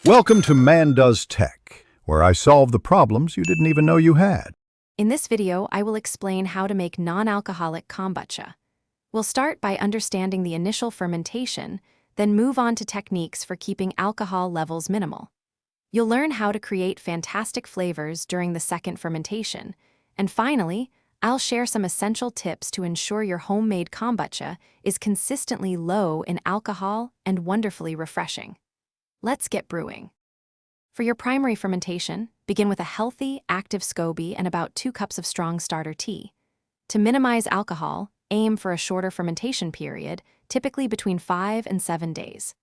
Welcome to Man Does Tech, where I solve the problems you didn't even know you had. In this video, I will explain how to make non-alcoholic kombucha. We'll start by understanding the initial fermentation, then move on to techniques for keeping alcohol levels minimal. You'll learn how to create fantastic flavors during the second fermentation, and finally, I'll share some essential tips to ensure your homemade kombucha is consistently low in alcohol and wonderfully refreshing. Let's get brewing. For your primary fermentation, begin with a healthy, active SCOBY and about 2 cups of strong starter tea. To minimize alcohol, aim for a shorter fermentation period, typically between 5 and 7 days.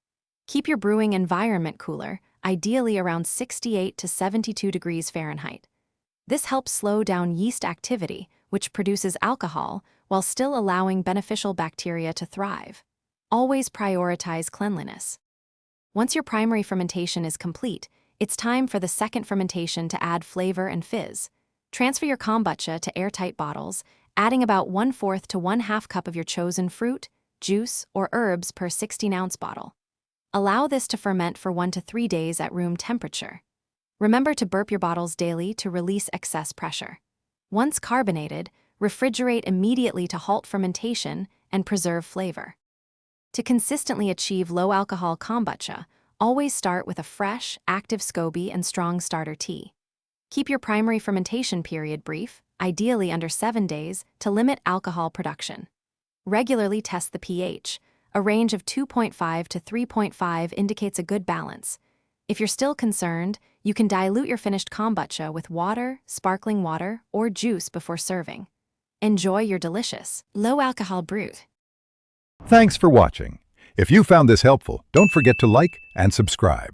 Keep your brewing environment cooler, ideally around 68 to 72 degrees Fahrenheit. This helps slow down yeast activity, which produces alcohol, while still allowing beneficial bacteria to thrive. Always prioritize cleanliness. Once your primary fermentation is complete, it's time for the second fermentation to add flavor and fizz. Transfer your kombucha to airtight bottles, adding about 1/4 to 1/2 cup of your chosen fruit, juice, or herbs per 16-ounce bottle. Allow this to ferment for 1 to 3 days at room temperature. Remember to burp your bottles daily to release excess pressure. Once carbonated, refrigerate immediately to halt fermentation and preserve flavor. To consistently achieve low-alcohol kombucha, always start with a fresh, active SCOBY and strong starter tea. Keep your primary fermentation period brief, ideally under 7 days, to limit alcohol production. Regularly test the pH. A range of 2.5 to 3.5 indicates a good balance. If you're still concerned, you can dilute your finished kombucha with water, sparkling water, or juice before serving. Enjoy your delicious, low-alcohol brew. Thanks for watching. If you found this helpful, don't forget to like and subscribe.